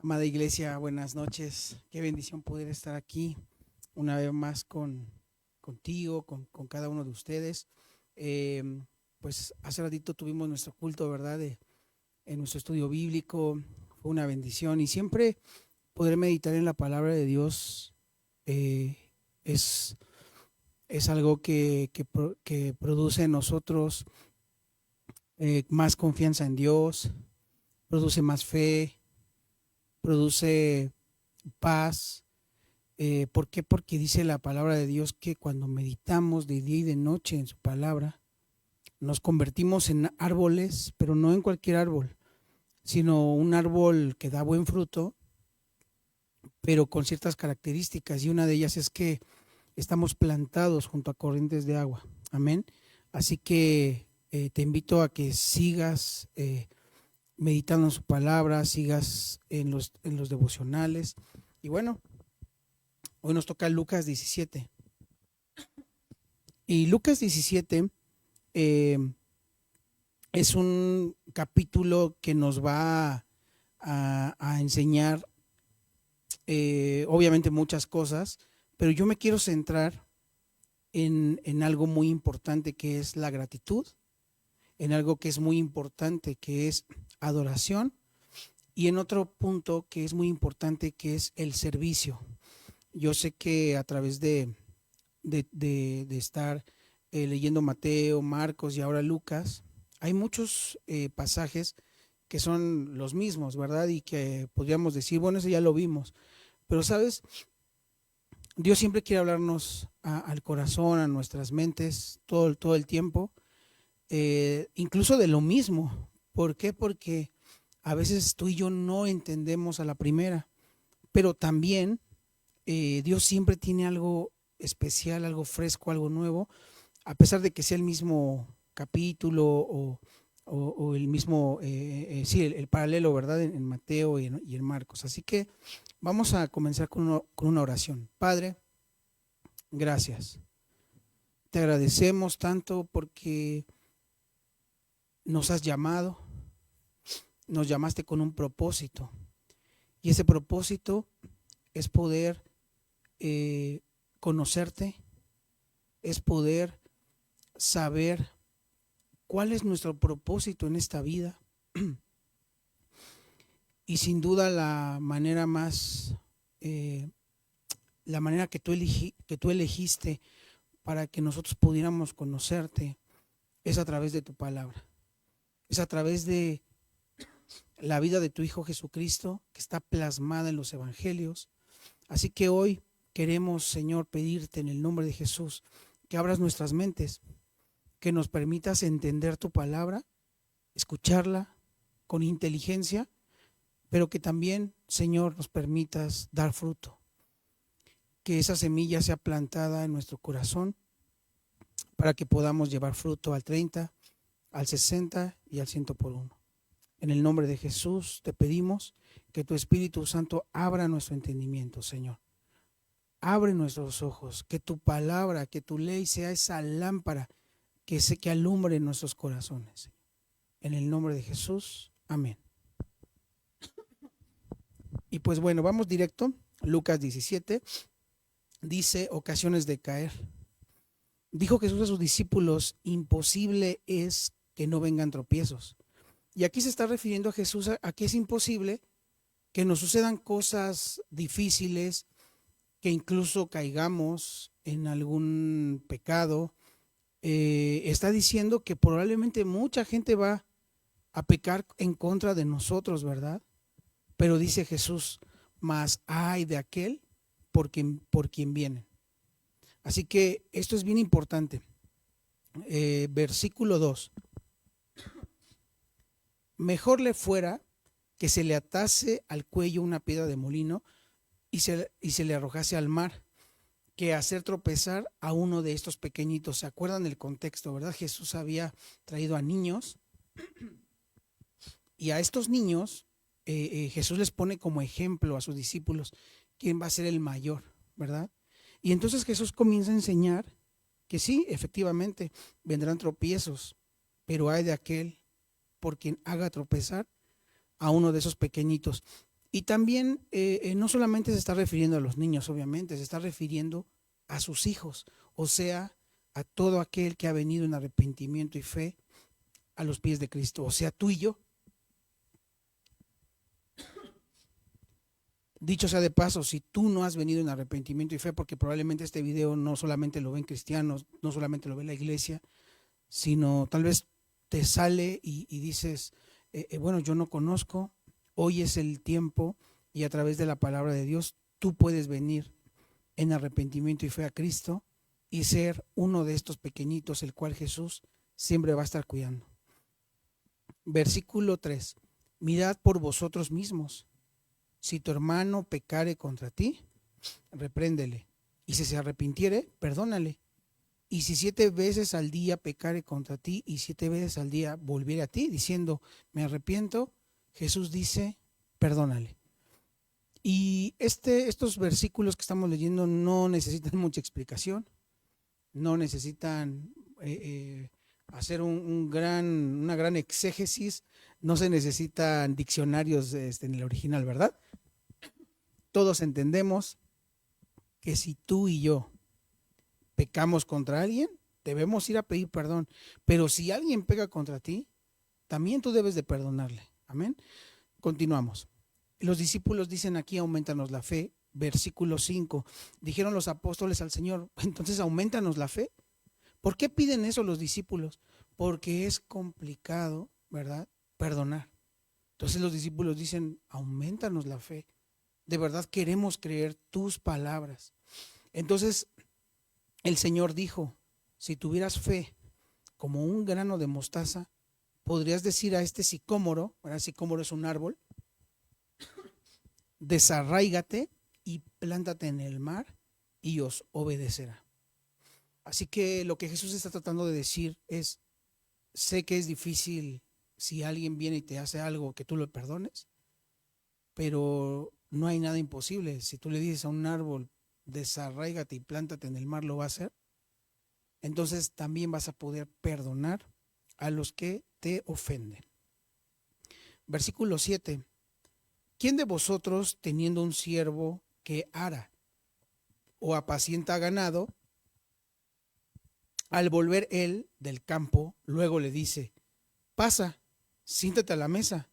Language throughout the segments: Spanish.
Amada iglesia, buenas noches. Qué bendición poder estar aquí una vez más contigo, con cada uno de ustedes. Pues hace ratito tuvimos nuestro culto, ¿verdad? En nuestro estudio bíblico. Fue una bendición y siempre poder meditar en la palabra de Dios eh, es, es algo que produce en nosotros más confianza en Dios, produce más fe, produce paz. ¿Por qué? Porque dice la palabra de Dios que cuando meditamos de día y de noche en su palabra, nos convertimos en árboles, pero no en cualquier árbol, sino un árbol que da buen fruto, pero con ciertas características. Y una de ellas es que estamos plantados junto a corrientes de agua. Amén. Así que te invito a que sigas meditando en su palabra, sigas en los devocionales. Y bueno, hoy nos toca Lucas 17. Y Lucas 17 eh, es un capítulo que nos va a enseñar obviamente muchas cosas, pero yo me quiero centrar en algo muy importante que es la gratitud, en algo que es muy importante que es adoración y en otro punto que es muy importante que es el servicio. Yo sé que a través de estar leyendo Mateo, Marcos y ahora Lucas, hay muchos pasajes que son los mismos, ¿verdad? Y que podríamos decir, bueno, eso ya lo vimos. Pero, ¿sabes? Dios siempre quiere hablarnos al corazón, a nuestras mentes, todo el tiempo, incluso de lo mismo. ¿Por qué? Porque a veces tú y yo no entendemos a la primera, pero también Dios siempre tiene algo especial, algo fresco, algo nuevo, a pesar de que sea el mismo capítulo o el mismo, sí, el paralelo, ¿verdad? En Mateo y en Marcos. Así que vamos a comenzar con una oración. Padre, gracias. Te agradecemos tanto porque nos has llamado, nos llamaste con un propósito y ese propósito es poder conocerte, es poder saber cuál es nuestro propósito en esta vida. Y sin duda la manera más, la manera que tú elegiste para que nosotros pudiéramos conocerte es a través de tu palabra. Es a través de la vida de tu Hijo Jesucristo que está plasmada en los evangelios. Así que hoy queremos, Señor, pedirte en el nombre de Jesús que abras nuestras mentes, que nos permitas entender tu palabra, escucharla con inteligencia, pero que también, Señor, nos permitas dar fruto, que esa semilla sea plantada en nuestro corazón para que podamos llevar fruto al 30, al 60 y al 100 por uno. En el nombre de Jesús te pedimos que tu Espíritu Santo abra nuestro entendimiento, Señor. Abre nuestros ojos, que tu palabra, que tu ley sea esa lámpara que alumbre nuestros corazones. En el nombre de Jesús, amén. Y pues bueno, vamos directo. Lucas 17 dice ocasiones de caer. Dijo Jesús a sus discípulos, imposible es que no vengan tropiezos. Y aquí se está refiriendo a Jesús a que es imposible que nos sucedan cosas difíciles, que incluso caigamos en algún pecado. Está diciendo que probablemente mucha gente va a pecar en contra de nosotros, ¿verdad? Pero dice Jesús, mas ay de aquel por quien viene. Así que esto es bien importante. Versículo 2. Mejor le fuera que se le atase al cuello una piedra de molino y se le arrojase al mar, que hacer tropezar a uno de estos pequeñitos. ¿Se acuerdan del contexto, verdad? Jesús había traído a niños y a estos niños Jesús les pone como ejemplo a sus discípulos quién va a ser el mayor, ¿verdad? Y entonces Jesús comienza a enseñar que sí, efectivamente, vendrán tropiezos, pero hay de aquel por quien haga tropezar a uno de esos pequeñitos. Y también no solamente se está refiriendo a los niños, obviamente, se está refiriendo a sus hijos, o sea, a todo aquel que ha venido en arrepentimiento y fe a los pies de Cristo, o sea, tú y yo. Dicho sea de paso, si tú no has venido en arrepentimiento y fe, porque probablemente este video no solamente lo ven cristianos, no solamente lo ve la iglesia, sino tal vez te sale y dices, bueno, yo no conozco, hoy es el tiempo y a través de la palabra de Dios tú puedes venir en arrepentimiento y fe a Cristo y ser uno de estos pequeñitos, el cual Jesús siempre va a estar cuidando. Versículo 3. Mirad por vosotros mismos. Si tu hermano pecare contra ti, repréndele. Y si se arrepintiere, perdónale. Y si 7 veces al día pecare contra ti y 7 veces al día volviere a ti, diciendo, me arrepiento, Jesús dice, perdónale. Y estos versículos que estamos leyendo no necesitan mucha explicación, no necesitan hacer una gran exégesis, no se necesitan diccionarios en el original, ¿verdad? Todos entendemos que si tú y yo pecamos contra alguien, debemos ir a pedir perdón. Pero si alguien peca contra ti, también tú debes de perdonarle. Amén. Continuamos. Los discípulos dicen aquí, aumentanos la fe. Versículo 5. Dijeron los apóstoles al Señor, entonces aumentanos la fe. ¿Por qué piden eso los discípulos? Porque es complicado, ¿verdad? Perdonar. Entonces los discípulos dicen, aumentanos la fe. De verdad queremos creer tus palabras. Entonces el Señor dijo, si tuvieras fe como un grano de mostaza, podrías decir a este sicómoro, ¿verdad? Sicómoro es un árbol, desarráigate y plántate en el mar y os obedecerá. Así que lo que Jesús está tratando de decir es, sé que es difícil si alguien viene y te hace algo que tú lo perdones, pero no hay nada imposible. Si tú le dices a un árbol, desarráigate y plántate en el mar, lo va a hacer. Entonces también vas a poder perdonar a los que te ofenden. Versículo 7. ¿Quién de vosotros, teniendo un siervo que ara o apacienta ganado, al volver él del campo, luego le dice, pasa, siéntate a la mesa?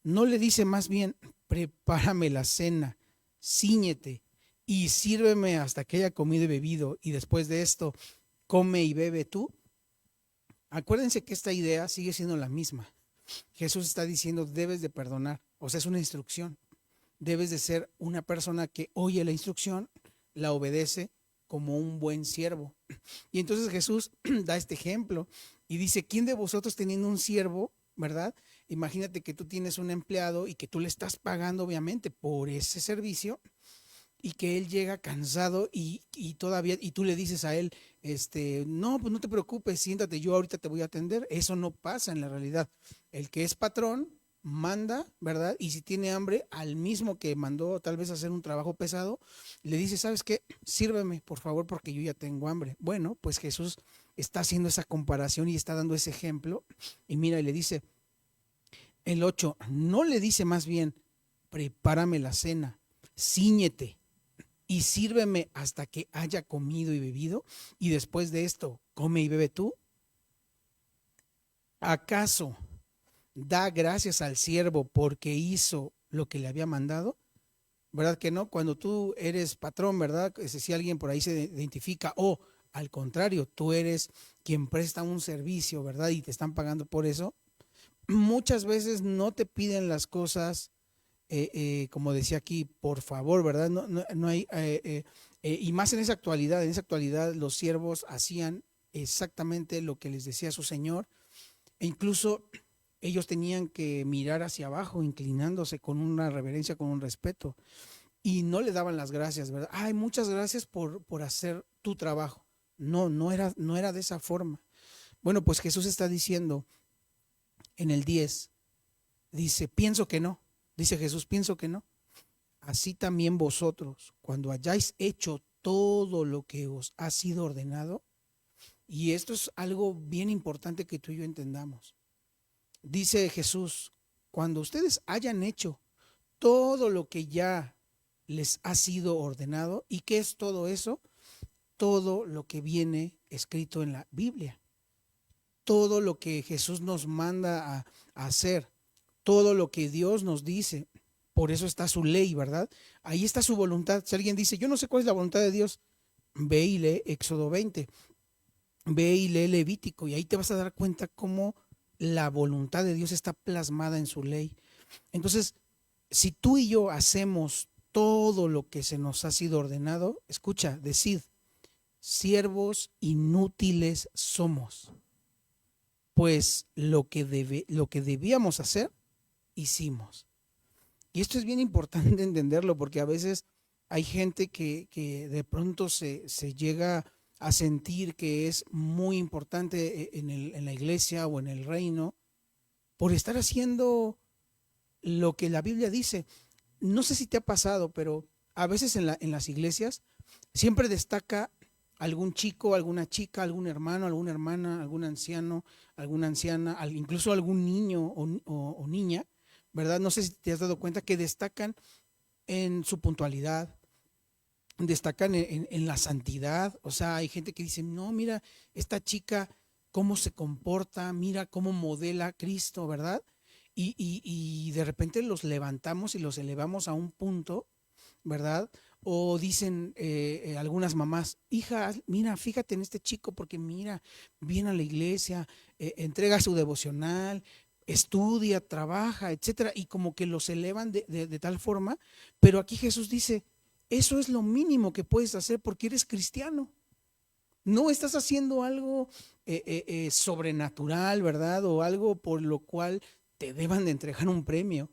No le dice más bien, prepárame la cena, cíñete y sírveme hasta que haya comido y bebido, y después de esto, come y bebe tú. Acuérdense que esta idea sigue siendo la misma. Jesús está diciendo, debes de perdonar, o sea, es una instrucción. Debes de ser una persona que oye la instrucción, la obedece como un buen siervo. Y entonces Jesús da este ejemplo y dice, ¿quién de vosotros teniendo un siervo, verdad? Imagínate que tú tienes un empleado y que tú le estás pagando obviamente por ese servicio y que él llega cansado y todavía, y tú le dices a él, no, pues no te preocupes, siéntate, yo ahorita te voy a atender. Eso no pasa en la realidad. El que es patrón manda, ¿verdad? Y si tiene hambre, al mismo que mandó tal vez hacer un trabajo pesado, le dice, ¿sabes qué? Sírveme, por favor, porque yo ya tengo hambre. Bueno, pues Jesús está haciendo esa comparación y está dando ese ejemplo. Y mira, y le dice, el 8 no le dice más bien, prepárame la cena, cíñete y sírveme hasta que haya comido y bebido, y después de esto, come y bebe tú. ¿Acaso da gracias al siervo porque hizo lo que le había mandado? ¿Verdad que no? Cuando tú eres patrón, ¿verdad? Si alguien por ahí se identifica, o al contrario, tú eres quien presta un servicio, ¿verdad? Y te están pagando por eso. Muchas veces no te piden las cosas, como decía aquí, por favor, ¿verdad? No hay, y más en esa actualidad los siervos hacían exactamente lo que les decía su señor, e incluso ellos tenían que mirar hacia abajo, inclinándose con una reverencia, con un respeto, y no le daban las gracias, ¿verdad? Ay, muchas gracias por hacer tu trabajo. No, no era de esa forma. Bueno, pues Jesús está diciendo en el 10, dice, pienso que no, dice Jesús, pienso que no. Así también vosotros, cuando hayáis hecho todo lo que os ha sido ordenado, y esto es algo bien importante que tú y yo entendamos. Dice Jesús, cuando ustedes hayan hecho todo lo que ya les ha sido ordenado, ¿y qué es todo eso? Todo lo que viene escrito en la Biblia, todo lo que Jesús nos manda a hacer, todo lo que Dios nos dice. Por eso está su ley, ¿verdad? Ahí está su voluntad. Si alguien dice, yo no sé cuál es la voluntad de Dios, ve y lee Éxodo 20, ve y lee Levítico, y ahí te vas a dar cuenta cómo la voluntad de Dios está plasmada en su ley. Entonces, si tú y yo hacemos todo lo que se nos ha sido ordenado, escucha, decid, siervos inútiles somos, pues lo que debíamos hacer, hicimos. Y esto es bien importante entenderlo, porque a veces hay gente que de pronto se llega a sentir que es muy importante en la iglesia o en el reino por estar haciendo lo que la Biblia dice. No sé si te ha pasado, pero a veces en las iglesias siempre destaca algún chico, alguna chica, algún hermano, alguna hermana, algún anciano, alguna anciana, incluso algún niño o niña, ¿verdad? No sé si te has dado cuenta que destacan en su puntualidad, destacan en la santidad. O sea, hay gente que dice, no, mira, esta chica, cómo se comporta, mira cómo modela a Cristo, ¿verdad? Y de repente los levantamos y los elevamos a un punto, ¿verdad? O dicen algunas mamás, hija, mira, fíjate en este chico porque mira, viene a la iglesia, entrega su devocional, estudia, trabaja, etcétera, y como que los elevan de tal forma, pero aquí Jesús dice, eso es lo mínimo que puedes hacer porque eres cristiano. No estás haciendo algo sobrenatural, ¿verdad? O algo por lo cual te deban de entregar un premio.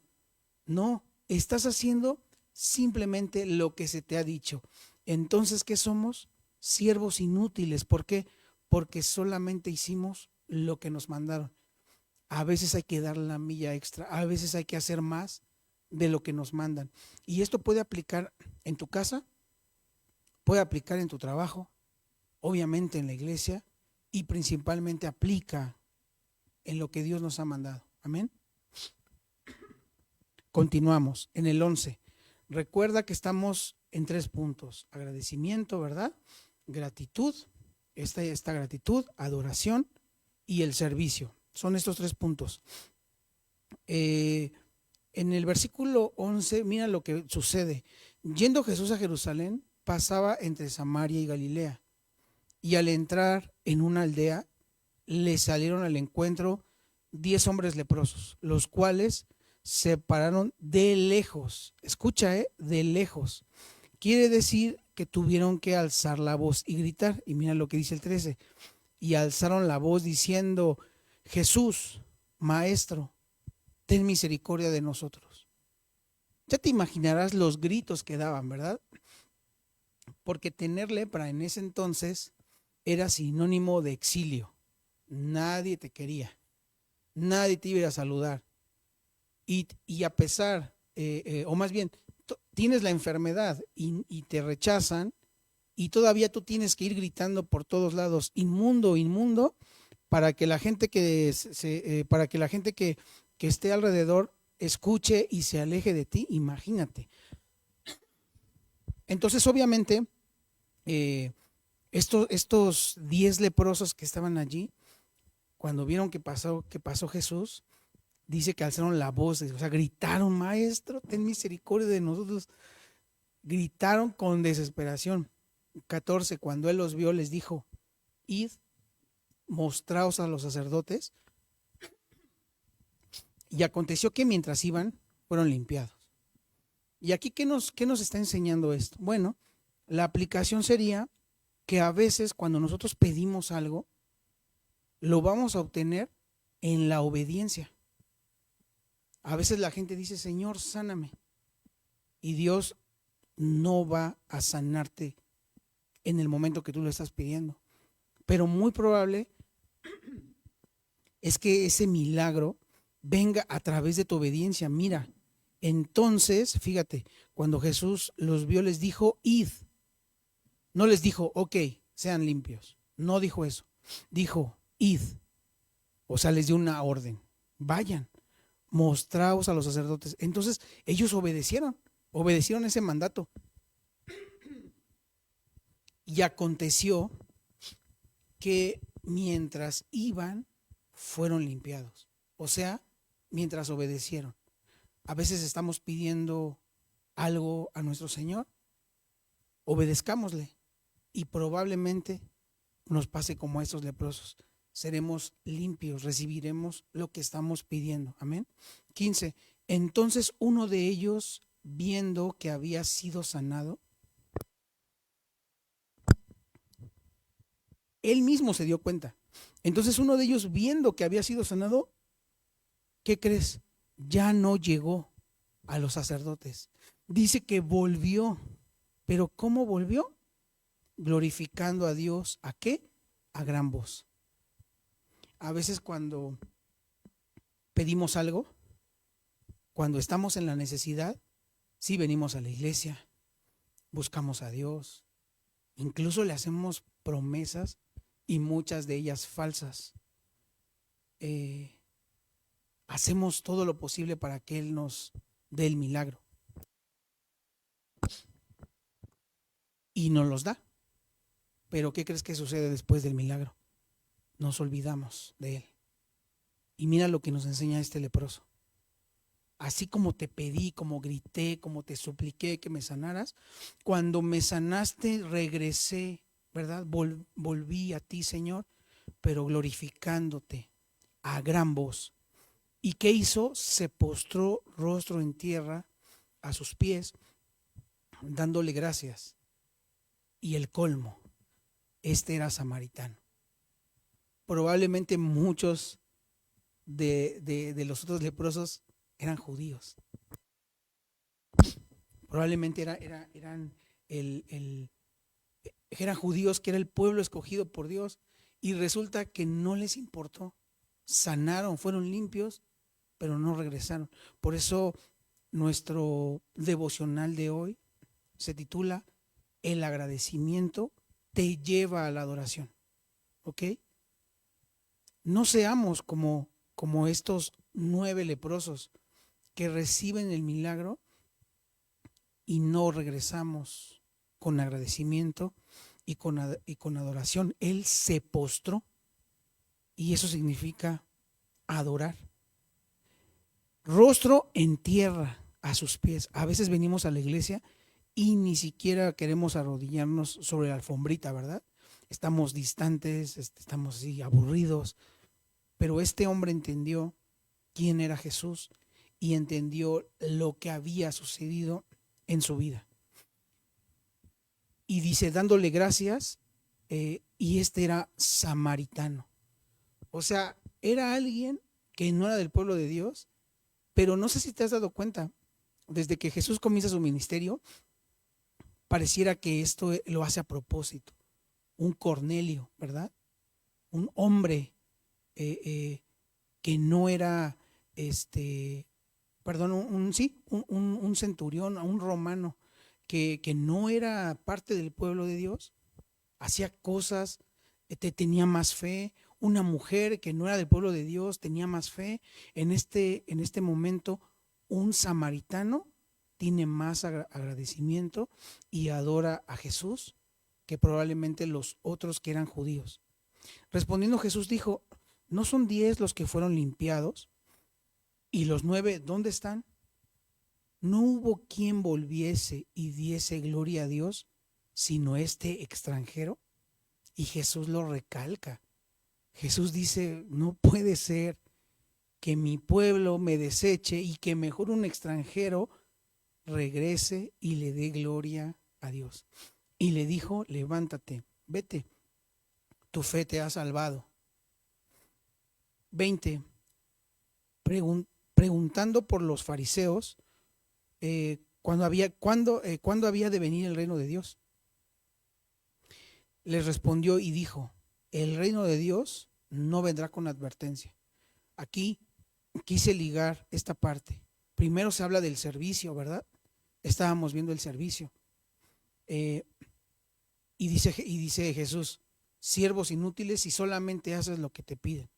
No, estás haciendo simplemente lo que se te ha dicho. Entonces, ¿qué somos? Siervos inútiles. ¿Por qué? Porque solamente hicimos lo que nos mandaron. A veces hay que dar la milla extra, a veces hay que hacer más de lo que nos mandan. Y esto puede aplicar en tu casa, puede aplicar en tu trabajo, obviamente en la iglesia, y principalmente aplica en lo que Dios nos ha mandado. Amén. Continuamos en el 11. Recuerda que estamos en 3 puntos. Agradecimiento, ¿verdad? Gratitud, esta gratitud, adoración y el servicio. Son estos 3 puntos. En el versículo 11, mira lo que sucede. Yendo Jesús a Jerusalén, pasaba entre Samaria y Galilea. Y al entrar en una aldea, le salieron al encuentro 10 hombres leprosos, los cuales se pararon de lejos. Escucha, de lejos. Quiere decir que tuvieron que alzar la voz y gritar. Y mira lo que dice el 13. Y alzaron la voz diciendo, Jesús, Maestro, ten misericordia de nosotros. Ya te imaginarás los gritos que daban, ¿verdad? porque tener lepra en ese entonces era sinónimo de exilio. Nadie te quería, nadie te iba a ir a saludar. Y a pesar, o más bien, tienes la enfermedad y te rechazan, y todavía tú tienes que ir gritando por todos lados, inmundo, inmundo, para que la gente para que la gente que esté alrededor escuche y se aleje de ti, imagínate. Entonces, obviamente, eh, estos 10 leprosos que estaban allí, cuando vieron que pasó Jesús, dice que alzaron la voz, o sea, gritaron, maestro, ten misericordia de nosotros. Gritaron con desesperación. 14, cuando él los vio, les dijo, id, mostraos a los sacerdotes. Y aconteció que mientras iban, fueron limpiados. Y aquí, qué nos está enseñando esto? Bueno, la aplicación sería que a veces cuando nosotros pedimos algo, lo vamos a obtener en la obediencia. A veces la gente dice, Señor, sáname. Y Dios no va a sanarte en el momento que tú lo estás pidiendo. Pero muy probable es que ese milagro venga a través de tu obediencia. Mira, entonces, fíjate, cuando Jesús los vio, les dijo, id. No les dijo, ok, sean limpios. No dijo eso. Dijo, id. O sea, les dio una orden. Vayan, mostraos a los sacerdotes. Entonces, ellos obedecieron ese mandato. Y aconteció que mientras iban, fueron limpiados. O sea, mientras obedecieron. A veces estamos pidiendo algo a nuestro Señor, obedezcámosle y probablemente nos pase como a estos leprosos. Seremos limpios, recibiremos lo que estamos pidiendo. Amén. 15. Entonces uno de ellos, viendo que había sido sanado, él mismo se dio cuenta. Entonces uno de ellos, viendo que había sido sanado, ¿qué crees? Ya no llegó a los sacerdotes. Dice que volvió. ¿Pero cómo volvió? Glorificando a Dios. ¿A qué? A gran voz. A veces cuando pedimos algo, cuando estamos en la necesidad, sí venimos a la iglesia, buscamos a Dios, incluso le hacemos promesas y muchas de ellas falsas. Hacemos todo lo posible para que Él nos dé el milagro. Y nos los da. Pero ¿qué crees que sucede después del milagro? Nos olvidamos de Él. Y mira lo que nos enseña este leproso. Así como te pedí, como grité, como te supliqué que me sanaras, cuando me sanaste regresé, ¿verdad? Volví a ti, Señor, pero glorificándote a gran voz. ¿Y qué hizo? Se postró rostro en tierra a sus pies, dándole gracias. Y el colmo, este era samaritano. Probablemente muchos de los otros leprosos eran judíos. Probablemente eran judíos, que era el pueblo escogido por Dios, y resulta que no les importó. Sanaron, fueron limpios, pero no regresaron. Por eso nuestro devocional de hoy se titula El agradecimiento te lleva a la adoración. ¿Ok? No seamos como estos 9 leprosos que reciben el milagro y no regresamos con agradecimiento y con adoración. Él se postró y eso significa adorar. Rostro en tierra a sus pies. A veces venimos a la iglesia y ni siquiera queremos arrodillarnos sobre la alfombrita, ¿verdad? Estamos distantes, estamos así aburridos. Pero este hombre entendió quién era Jesús y entendió lo que había sucedido en su vida. Y dice, dándole gracias, y este era samaritano. O sea, era alguien que no era del pueblo de Dios, pero no sé si te has dado cuenta, desde que Jesús comienza su ministerio, pareciera que esto lo hace a propósito. Un Cornelio, ¿verdad? Un hombre que no era, perdón, un centurión, un romano, que no era parte del pueblo de Dios, hacía cosas, tenía más fe. Una mujer que no era del pueblo de Dios tenía más fe. En este momento, un samaritano tiene más agradecimiento y adora a Jesús que probablemente los otros que eran judíos. Respondiendo Jesús dijo, ¿no son 10 los que fueron limpiados? ¿Y los 9 dónde están? No hubo quien volviese y diese gloria a Dios, sino este extranjero. Y Jesús lo recalca. Jesús dice, no puede ser que mi pueblo me deseche y que mejor un extranjero regrese y le dé gloria a Dios. Y le dijo, levántate, vete, tu fe te ha salvado. 20. Preguntando por los fariseos, ¿cuándo había de venir el reino de Dios? Les respondió y dijo, el reino de Dios no vendrá con advertencia. Aquí quise ligar esta parte. Primero se habla del servicio, ¿verdad? Estábamos viendo el servicio. Y dice Jesús, siervos inútiles y solamente haces lo que te piden.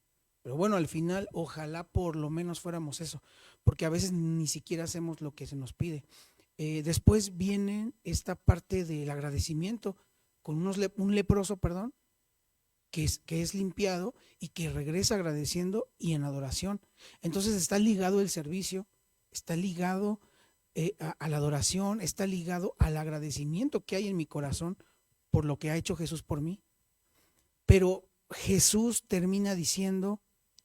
Pero bueno, al final, ojalá por lo menos fuéramos eso, porque a veces ni siquiera hacemos lo que se nos pide. Después viene esta parte del agradecimiento con un leproso, perdón, que es limpiado y que regresa agradeciendo y en adoración. Entonces está ligado el servicio, está ligado a la adoración, está ligado al agradecimiento que hay en mi corazón por lo que ha hecho Jesús por mí. Pero Jesús termina diciendo,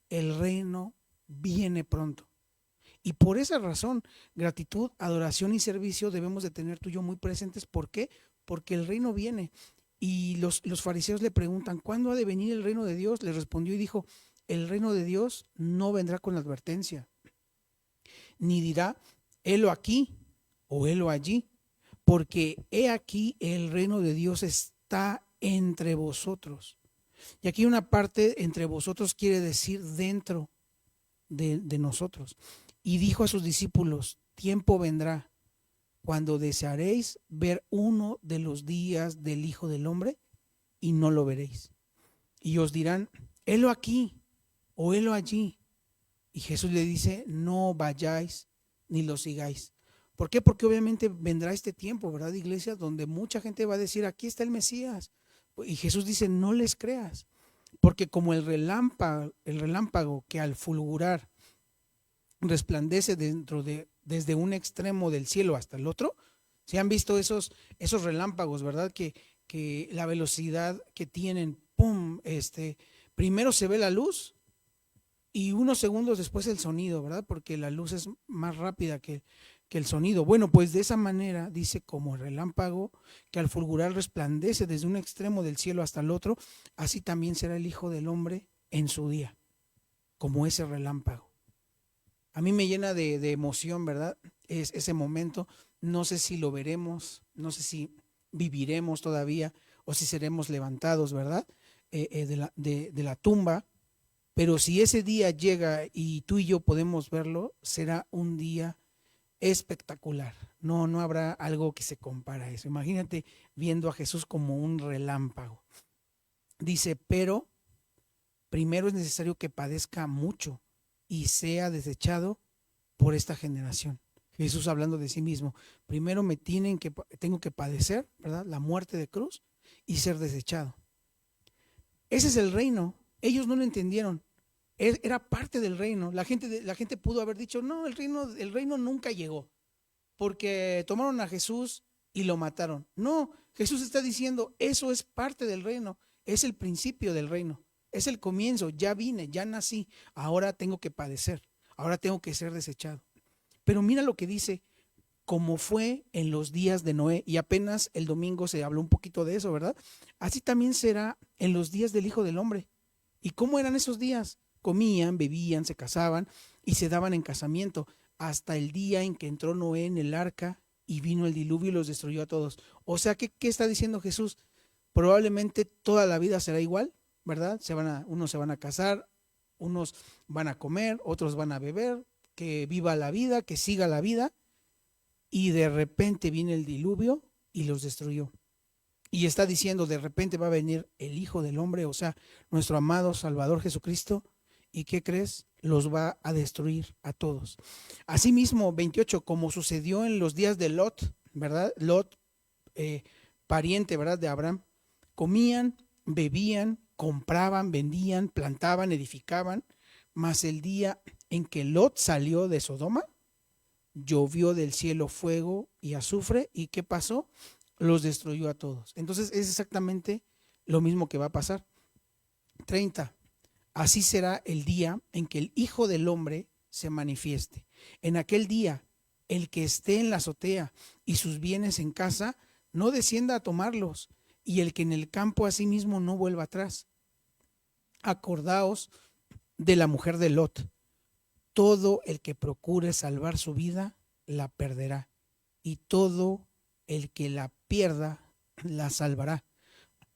el reino viene pronto. Y por esa razón, gratitud, adoración y servicio debemos de tener tú y yo muy presentes. ¿Por qué? Porque el reino viene. Y los fariseos le preguntan, ¿cuándo ha de venir el reino de Dios? Le respondió y dijo, el reino de Dios no vendrá con advertencia, ni dirá, helo aquí o helo allí, porque he aquí el reino de Dios está entre vosotros. Y aquí una parte entre vosotros quiere decir dentro de nosotros. Y dijo a sus discípulos, tiempo vendrá cuando desearéis ver uno de los días del Hijo del Hombre y no lo veréis. Y os dirán, helo aquí o helo allí. Y Jesús le dice, no vayáis ni lo sigáis. ¿Por qué? Porque obviamente vendrá este tiempo, ¿verdad, iglesia? Donde mucha gente va a decir, aquí está el Mesías. Y Jesús dice, no les creas. Porque como el relámpago que al fulgurar resplandece desde un extremo del cielo hasta el otro. ¿Se han visto esos relámpagos, verdad? Que la velocidad que tienen, ¡pum! Primero se ve la luz y unos segundos después el sonido, ¿verdad? Porque la luz es más rápida que el sonido. Bueno, pues de esa manera dice, como el relámpago que al fulgurar resplandece desde un extremo del cielo hasta el otro, así también será el Hijo del Hombre en su día, como ese relámpago. A mí me llena de emoción, ¿verdad? Es ese momento. No sé si lo veremos, no sé si viviremos todavía o si seremos levantados, ¿verdad? De la tumba. Pero si ese día llega y tú y yo podemos verlo, será un día espectacular. No habrá algo que se compara a eso. Imagínate viendo a Jesús como un relámpago. Dice, pero primero es necesario que padezca mucho y sea desechado por esta generación. Jesús hablando de sí mismo. Primero tengo que padecer, ¿verdad? La muerte de cruz y ser desechado. Ese es el reino. Ellos no lo entendieron. Era parte del reino. La gente pudo haber dicho, no, el reino nunca llegó, porque tomaron a Jesús y lo mataron. No, Jesús está diciendo, eso es parte del reino, es el principio del reino, es el comienzo, ya vine, ya nací, ahora tengo que padecer, ahora tengo que ser desechado. Pero mira lo que dice, como fue en los días de Noé, y apenas el domingo se habló un poquito de eso, ¿verdad? Así también será en los días del Hijo del Hombre. ¿Y cómo eran esos días? Comían, bebían, se casaban y se daban en casamiento hasta el día en que entró Noé en el arca y vino el diluvio y los destruyó a todos. O sea, ¿qué está diciendo Jesús? Probablemente toda la vida será igual, ¿verdad? Unos se van a casar, unos van a comer, otros van a beber, que viva la vida, que siga la vida, y de repente viene el diluvio y los destruyó. Y está diciendo, de repente va a venir el Hijo del Hombre, o sea, nuestro amado Salvador Jesucristo, ¿y qué crees? Los va a destruir a todos. Asimismo, 28, como sucedió en los días de Lot, ¿verdad? Lot, pariente, ¿verdad? De Abraham, comían, bebían, compraban, vendían, plantaban, edificaban, mas el día en que Lot salió de Sodoma, llovió del cielo fuego y azufre, ¿y qué pasó? Los destruyó a todos. Entonces es exactamente lo mismo que va a pasar. 30. Así será el día en que el Hijo del Hombre se manifieste. En aquel día, el que esté en la azotea y sus bienes en casa, no descienda a tomarlos, y el que en el campo asimismo no vuelva atrás. Acordaos de la mujer de Lot. Todo el que procure salvar su vida, la perderá, y todo el que la pierda, la salvará.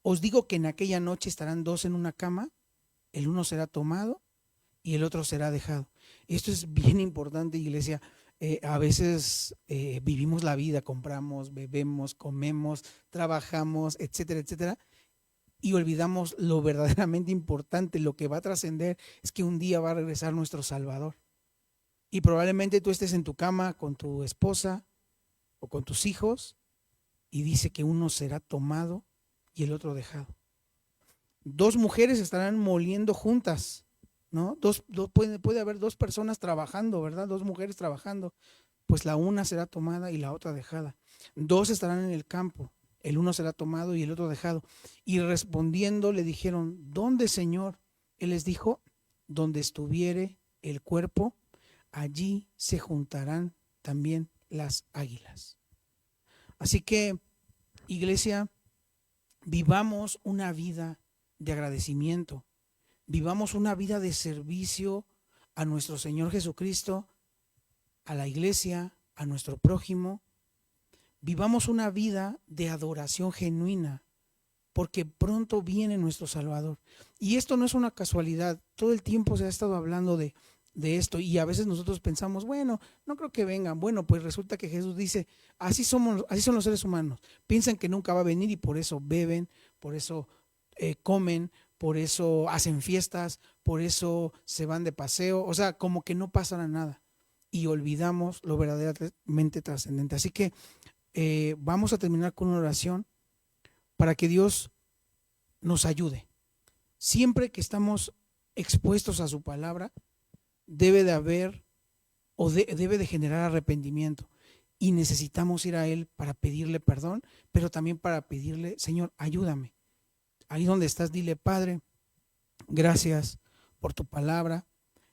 Os digo que en aquella noche estarán dos en una cama, el uno será tomado y el otro será dejado. Esto es bien importante, iglesia. A veces vivimos la vida, compramos, bebemos, comemos, trabajamos, etcétera, etcétera, y olvidamos lo verdaderamente importante. Lo que va a trascender es que un día va a regresar nuestro Salvador. Y probablemente tú estés en tu cama con tu esposa o con tus hijos y dice que uno será tomado y el otro dejado. Dos mujeres estarán moliendo juntas, ¿no? Puede haber dos personas trabajando, ¿verdad? Dos mujeres trabajando, pues la una será tomada y la otra dejada. Dos estarán en el campo, el uno será tomado y el otro dejado. Y respondiendo le dijeron, ¿dónde, Señor? Él les dijo, donde estuviere el cuerpo, allí se juntarán también las águilas. Así que, iglesia, vivamos una vida de agradecimiento, vivamos una vida de servicio a nuestro Señor Jesucristo, a la iglesia, a nuestro prójimo. Vivamos una vida de adoración genuina, porque pronto viene nuestro Salvador. Y esto no es una casualidad, todo el tiempo se ha estado hablando de esto, y a veces nosotros pensamos, bueno, no creo que vengan. Bueno, pues resulta que Jesús dice, así son los seres humanos, piensan que nunca va a venir y por eso beben, por eso comen, por eso hacen fiestas, por eso se van de paseo, o sea, como que no pasará nada y olvidamos lo verdaderamente trascendente. Así que vamos a terminar con una oración para que Dios nos ayude. Siempre que estamos expuestos a su palabra, debe de haber debe de generar arrepentimiento, y necesitamos ir a Él para pedirle perdón, pero también para pedirle, Señor, ayúdame. Ahí donde estás, dile, Padre, gracias por tu palabra,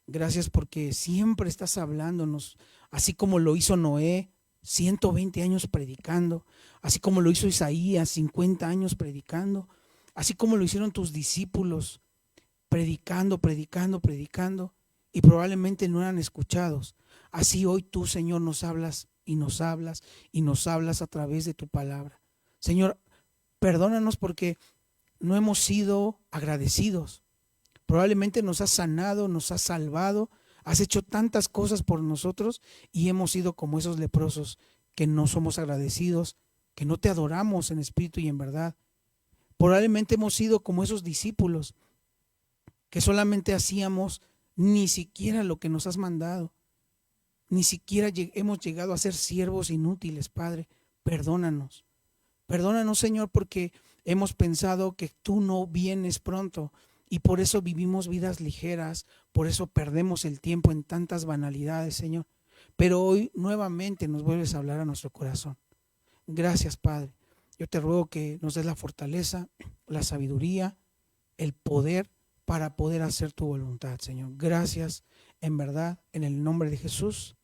gracias porque siempre estás hablándonos, así como lo hizo Noé, 120 años predicando, así como lo hizo Isaías, 50 años predicando, así como lo hicieron tus discípulos, predicando, predicando, predicando, y probablemente no eran escuchados. Así hoy tú, Señor, nos hablas y nos hablas y nos hablas a través de tu palabra. Señor, perdónanos porque no hemos sido agradecidos. Probablemente nos has sanado, nos has salvado, has hecho tantas cosas por nosotros y hemos sido como esos leprosos que no somos agradecidos, que no te adoramos en espíritu y en verdad. Probablemente hemos sido como esos discípulos que solamente hacíamos ni siquiera lo que nos has mandado. Ni siquiera hemos llegado a ser siervos inútiles, Padre. Perdónanos. Perdónanos, Señor, porque hemos pensado que tú no vienes pronto y por eso vivimos vidas ligeras, por eso perdemos el tiempo en tantas banalidades, Señor. Pero hoy nuevamente nos vuelves a hablar a nuestro corazón. Gracias, Padre. Yo te ruego que nos des la fortaleza, la sabiduría, el poder para poder hacer tu voluntad, Señor. Gracias, en verdad, en el nombre de Jesús.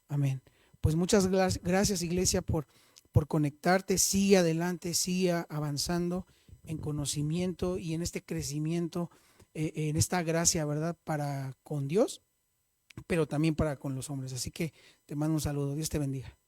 Amén. Pues muchas gracias, iglesia, por conectarte. Sigue adelante, sigue avanzando en conocimiento y en este crecimiento, en esta gracia, ¿verdad? Para con Dios, pero también para con los hombres. Así que te mando un saludo. Dios te bendiga.